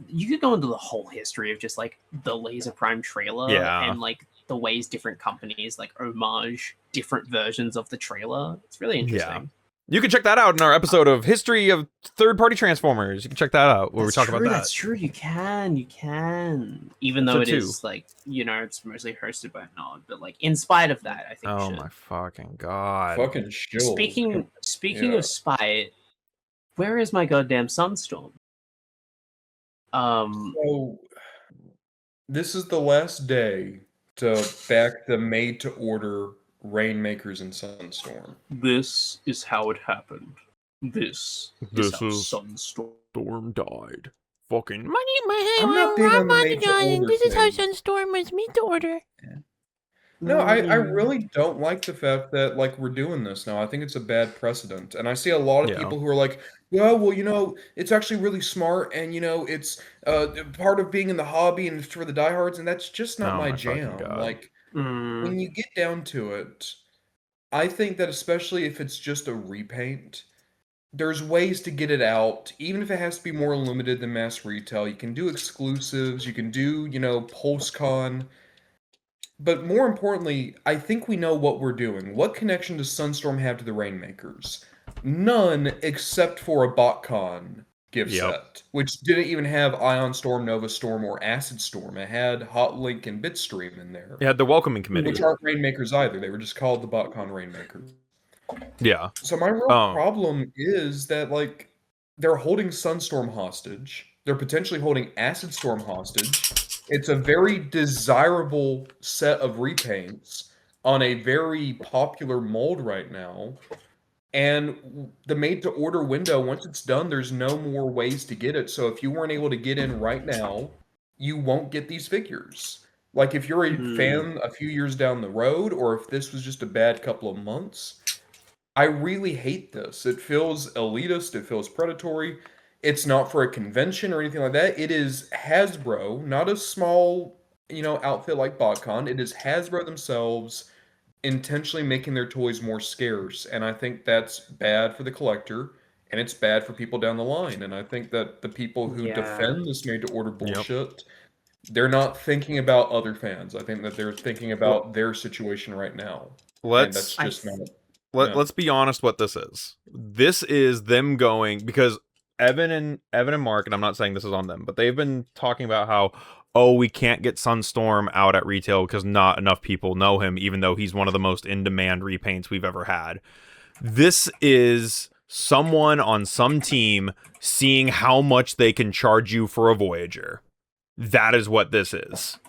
you could go into the whole history of just like the Laser Prime trailer and like the ways different companies like homage different versions of the trailer. It's really interesting. Yeah. You can check that out in our episode of History of Third-Party Transformers. You can check that out where we talk about that. That's true. You can. Even though it is like, it's mostly hosted by Nod, but like in spite of that, I think. Oh my fucking god! Fucking shield. Speaking of spite, where is my goddamn Sunstorm? So this is the last day to back the made-to-order Rainmakers and Sunstorm. This is how it happened. This is how Sunstorm died. Fucking. I'm not big on the made-to-order This is how thing. Sunstorm was made to order. No, I really don't like the fact that like we're doing this now. I think it's a bad precedent, and I see a lot of people who are like, well, it's actually really smart, and it's part of being in the hobby and for the diehards, and that's just not my jam. Like when you get down to it, I think that especially if it's just a repaint, there's ways to get it out, even if it has to be more limited than mass retail. You can do exclusives, you can do PulseCon. But more importantly, I think we know what we're doing. What connection does Sunstorm have to the Rainmakers? None, except for a BotCon gift set, which didn't even have Ion Storm, Nova Storm, or Acid Storm. It had Hot Link and Bitstream in there. It had the welcoming committee, which aren't Rainmakers either. They were just called the BotCon Rainmakers. Yeah. So my real problem is that like they're holding Sunstorm hostage. They're potentially holding Acid Storm hostage. It's a very desirable set of repaints on a very popular mold right now. And the made-to-order window, once it's done, there's no more ways to get it. So if you weren't able to get in right now, you won't get these figures. Like if you're a fan a few years down the road, or if this was just a bad couple of months, I really hate this. It feels elitist. It feels predatory. It's not for a convention or anything like that. It is Hasbro, not a small, outfit like BotCon. It is Hasbro themselves intentionally making their toys more scarce. And I think that's bad for the collector, and it's bad for people down the line. And I think that the people who defend this made-to-order bullshit, they're not thinking about other fans. I think that they're thinking about their situation right now. Let's be honest what this is. This is them going, because Evan and Mark, and I'm not saying this is on them, but they've been talking about how, we can't get Sunstorm out at retail because not enough people know him, even though he's one of the most in-demand repaints we've ever had. This is someone on some team seeing how much they can charge you for a Voyager. That is what this is.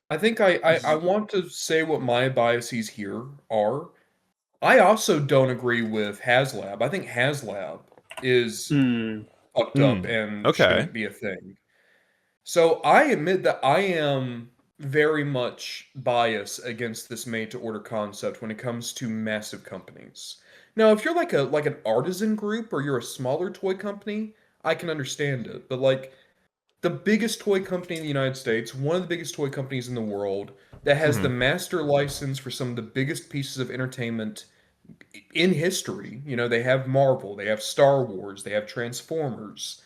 I think I want to say what my biases here are. I also don't agree with HasLab. I think HasLab is fucked up and shouldn't be a thing. So I admit that I am very much biased against this made-to-order concept when it comes to massive companies. Now, if you're like an artisan group or you're a smaller toy company, I can understand it. But like the biggest toy company in the United States, one of the biggest toy companies in the world, that has the master license for some of the biggest pieces of entertainment in history. You know, they have Marvel, they have Star Wars, they have Transformers.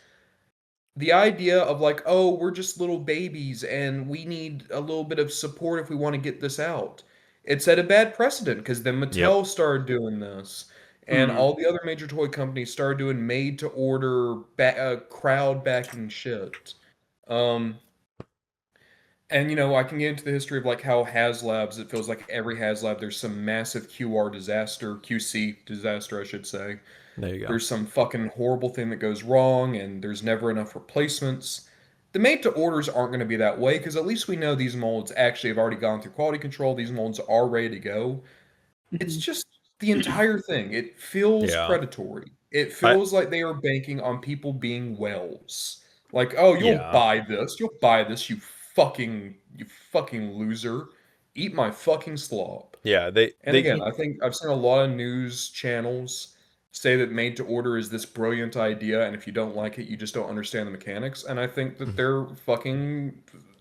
The idea of like, oh, we're just little babies and we need a little bit of support if we want to get this out. It set a bad precedent because then Yep. Mattel started doing this, and all the other major toy companies started doing made-to-order crowd backing shit. Um, and I can get into the history of like how HasLabs, it feels like every HasLab there's some massive QC disaster, I should say. There you go. There's some fucking horrible thing that goes wrong and there's never enough replacements. The made to orders aren't going to be that way because at least we know these molds actually have already gone through quality control. These molds are ready to go. It's just the entire thing. It feels predatory. It feels like they are banking on people being whales. Like, oh, you'll buy this. You'll buy this, you fucking loser. Eat my fucking slop. Yeah, Again, I think I've seen a lot of news channels say that made to order is this brilliant idea, and if you don't like it, you just don't understand the mechanics. And I think that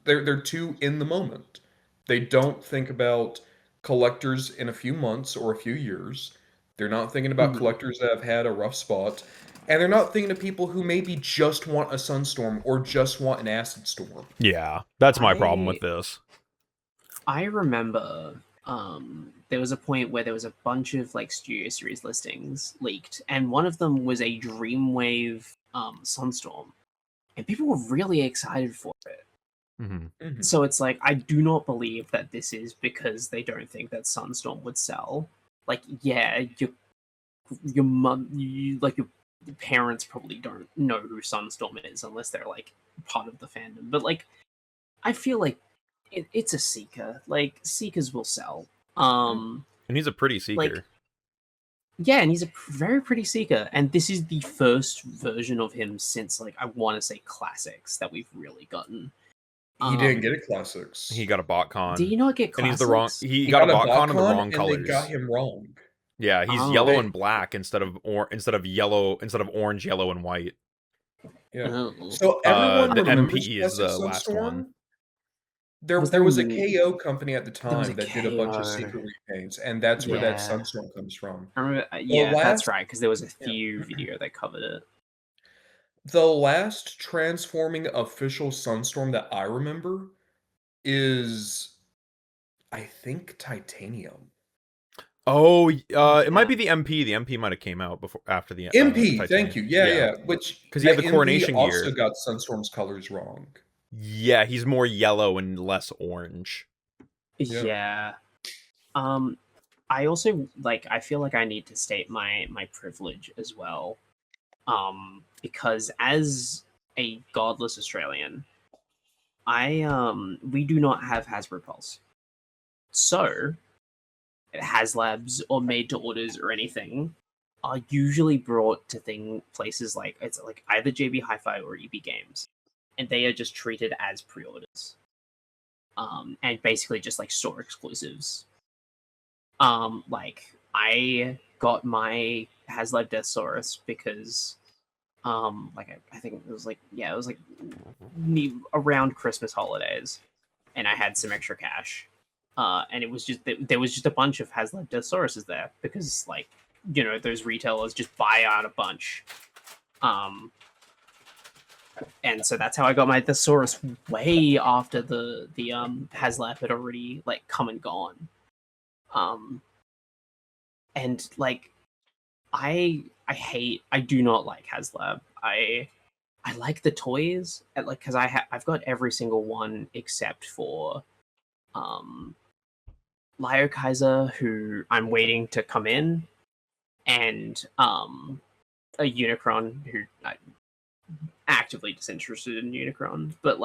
they're too in the moment. They don't think about collectors in a few months or a few years. They're not thinking about collectors that have had a rough spot. And they're not thinking of people who maybe just want a Sunstorm or just want an Acid Storm. Yeah, that's my problem with this. I remember there was a point where there was a bunch of like Studio Series listings leaked, and one of them was a Dreamwave Sunstorm, and people were really excited for it. So it's like, I do not believe that this is because they don't think that Sunstorm would sell. Like, yeah, your mum, like your parents probably don't know who Sunstorm is unless they're like part of the fandom. But like, I feel like it's a Seeker. Like, Seekers will sell. And he's a pretty Seeker. Like, yeah, and he's a very pretty Seeker. And this is the first version of him since, like, I want to say Classics that we've really gotten. He didn't get a Classics. He got a BotCon. Did he not get Classics? And he's the wrong. He got a BotCon in the wrong colors. They got him wrong. Yeah, he's yellow and black instead of orange, yellow, and white. Yeah. So everyone the remembers MP is the last one. There was a KO company at the time that did a bunch of Seeker repaints, and that's where that Sunstorm comes from. I remember, that's right, because there was a Thew video that covered it. The last transforming official Sunstorm that I remember is, I think, Titanium. Oh, it might be the MP. The MP might have came out after the MP. Thank you. Yeah. Which because he had the coronation MP gear. Also got Sunstorm's colors wrong. Yeah, he's more yellow and less orange. Yeah. I also I feel like I need to state my privilege as well. Because as a godless Australian, we do not have Hasbro Pulse. So HasLabs or made to orders or anything are usually brought to places like it's like either JB Hi-Fi or EB Games, and they are just treated as pre-orders, and basically just like store exclusives. Like I got my HasLab Deathsaurus because I think it was around Christmas holidays, and I had some extra cash. And it was just there was just a bunch of HasLab Deathsauruses there because those retailers just buy out a bunch. And so that's how I got my Thesaurus way after the HasLab had already come and gone. And I do not like HasLab. I like the toys, because I've got every single one except for Lio Kaiser, who I'm waiting to come in, and a Unicron, who I'm actively disinterested in Unicron. But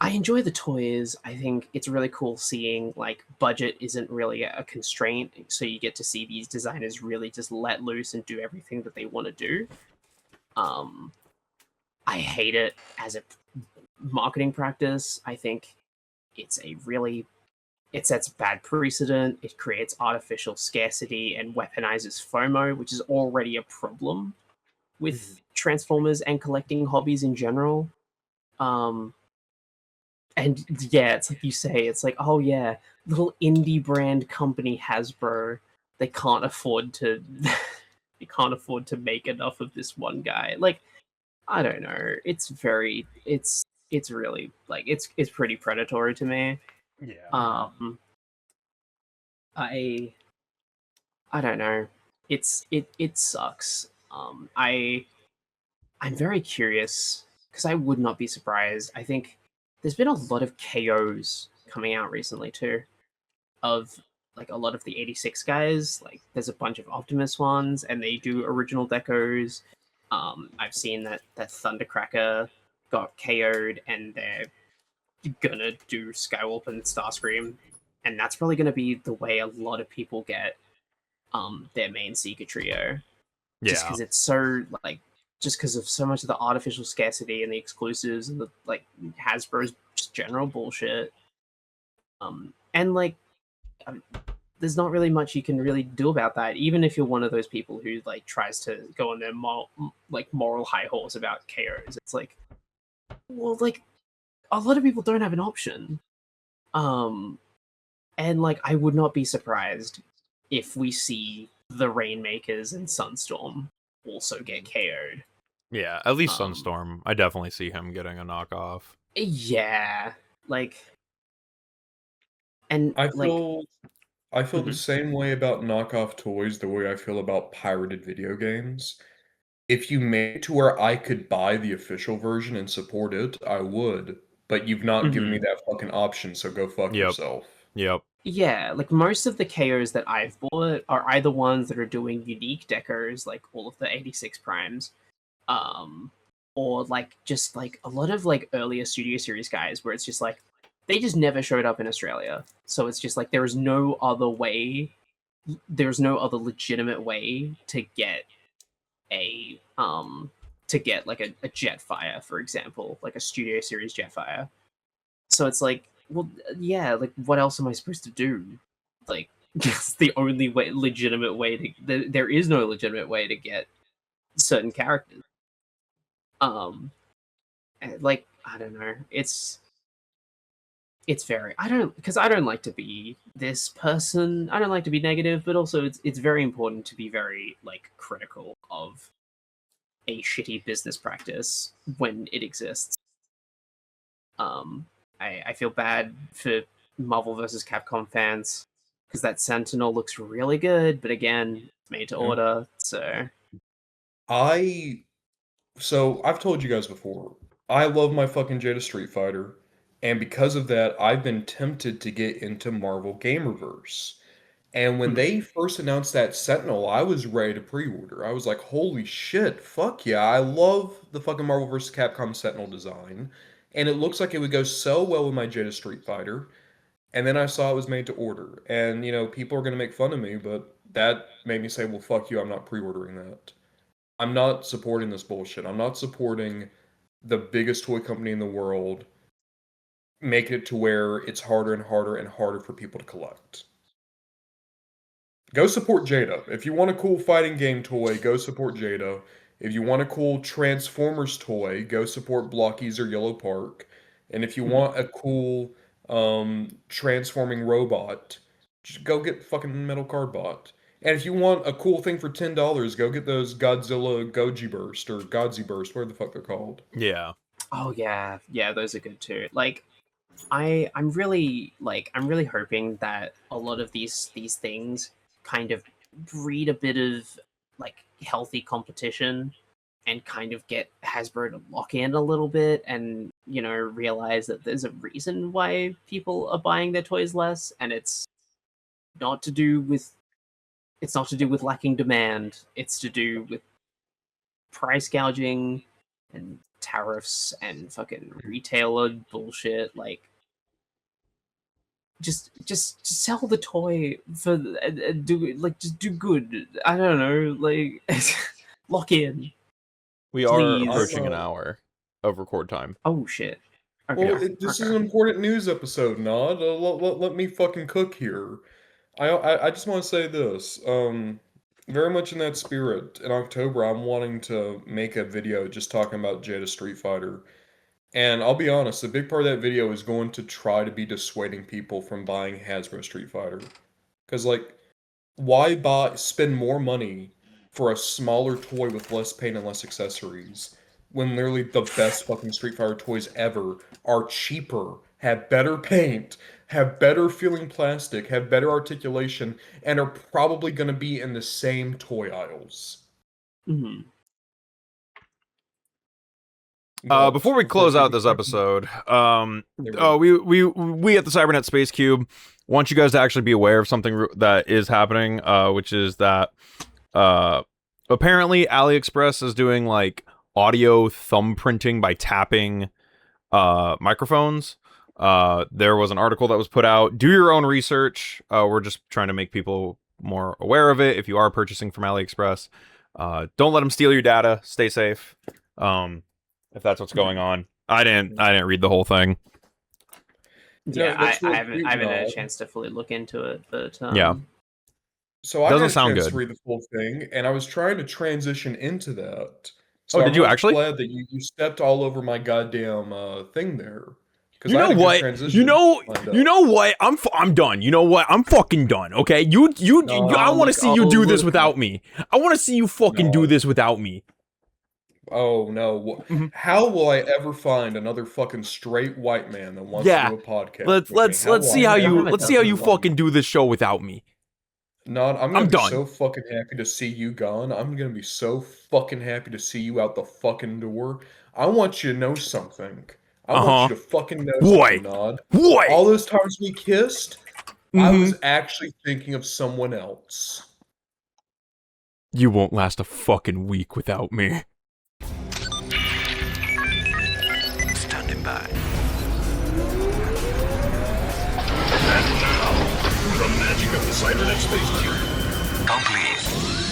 I enjoy the toys. I think it's really cool seeing budget isn't really a constraint, so you get to see these designers really just let loose and do everything that they want to do. I hate it as a marketing practice. I think it sets a bad precedent. It creates artificial scarcity and weaponizes FOMO, which is already a problem with Transformers and collecting hobbies in general. And yeah, it's like you say, it's like, oh yeah, little indie brand company Hasbro, they can't afford to they can't afford to make enough of this one guy. Like, I don't know. It's really like it's pretty predatory to me. Yeah. I don't know. It sucks. I'm very curious because I would not be surprised. I think there's been a lot of KOs coming out recently too, of like a lot of the 86 guys. Like there's a bunch of Optimus ones, and they do original decos. I've seen that Thundercracker got KO'd, and they're gonna do Skywarp and Starscream, and that's probably gonna be the way a lot of people get their main Seeker trio. Just because it's so like, just because of so much of the artificial scarcity and the exclusives and the like Hasbro's just general bullshit. And like, there's not really much you can really do about that, even if you're one of those people who like tries to go on their moral high horse about KOs. It's like, well, like a lot of people don't have an option. And like I would not be surprised if we see the Rainmakers and Sunstorm also get KO'd. Yeah, at least Sunstorm. I definitely see him getting a knockoff. Yeah, like, and I feel Mhm. the same way about knockoff toys the way I feel about pirated video games. If you made it to where I could buy the official version and support it, I would. But you've not given me that fucking option, so go fuck yourself. Yep. Yeah, like most of the KOs that I've bought are either ones that are doing unique decos, like all of the 86 primes, or like just like a lot of like earlier Studio Series guys where it's just like they just never showed up in Australia. So it's just like there's no other legitimate way to get a like a Jetfire, for example, like a Studio Series Jetfire. So it's like, well, yeah, like what else am I supposed to do? Like, it's the only legitimate way to. There is no legitimate way to get certain characters. Like I don't know. It's very. I don't like to be this person. I don't like to be negative, but also it's very important to be very like critical of a shitty business practice when it exists. I feel bad for Marvel vs. Capcom fans because that Sentinel looks really good, but again, it's made to order, so. So I've told you guys before, I love my fucking Jada Street Fighter, and because of that, I've been tempted to get into Marvel Gamerverse. And when they first announced that Sentinel, I was ready to pre-order. I was like, holy shit, fuck yeah, I love the fucking Marvel vs. Capcom Sentinel design. And it looks like it would go so well with my Jada Street Fighter. And then I saw it was made to order. And, you know, people are going to make fun of me, but that made me say, well, fuck you, I'm not pre-ordering that. I'm not supporting this bullshit. I'm not supporting the biggest toy company in the world making it to where it's harder and harder and harder for people to collect. Go support Jada. If you want a cool fighting game toy, go support Jada. If you want a cool Transformers toy, go support Blockies or Yellow Park. And if you want a cool transforming robot, just go get fucking Metal Card Bot. And if you want a cool thing for $10, go get those Godzilla Goji Burst or Godzi Burst, whatever the fuck they're called. Yeah. Oh yeah, those are good too. Like, I'm really hoping that a lot of these things kind of breed a bit of like healthy competition and kind of get Hasbro to lock in a little bit and, you know, realize that there's a reason why people are buying their toys less, and it's not to do with lacking demand. It's to do with price gouging and tariffs and fucking retailer bullshit. Like, just sell the toy for just do good. I don't know, like lock in. We are Please. approaching an hour of record time. Oh shit. Well, this is an important news episode, Nod. Let me fucking cook here. I just want to say this. Very much in that spirit, in October, I'm wanting to make a video just talking about Jada Street Fighter. And I'll be honest, a big part of that video is going to try to be dissuading people from buying Hasbro Street Fighter. Because, like, why spend more money for a smaller toy with less paint and less accessories when literally the best fucking Street Fighter toys ever are cheaper, have better paint, have better feeling plastic, have better articulation, and are probably going to be in the same toy aisles. Mm-hmm. Before we close out this episode, we at the Cybernet Space Cube want you guys to actually be aware of something that is happening, which is that apparently AliExpress is doing like audio thumbprinting by tapping microphones. There was an article that was put out. Do your own research. We're just trying to make people more aware of it. If you are purchasing from AliExpress, don't let them steal your data. Stay safe. If that's what's going on. I didn't read the whole thing. Yeah, I haven't had a chance to fully look into it, but yeah. So I doesn't sound good to read the full thing, and I was trying to transition into that. So did you actually? Glad that you stepped all over my goddamn thing there. You know what? You know what? I'm done. You know what? I'm fucking done. Okay, I want to see you do this without me. I want to see you fucking do this without me. Oh no! How will I ever find another fucking straight white man that wants to do a podcast? Let's see how you fucking do this show without me. No, I'm gonna be so fucking happy to see you gone. I'm gonna be so fucking happy to see you out the fucking door. I want you to know something. I want you to fucking know something, Nod. What? All those times we kissed, I was actually thinking of someone else. You won't last a fucking week without me. Standing by. And now, the magic of the Cybernet Space Cube. Complete.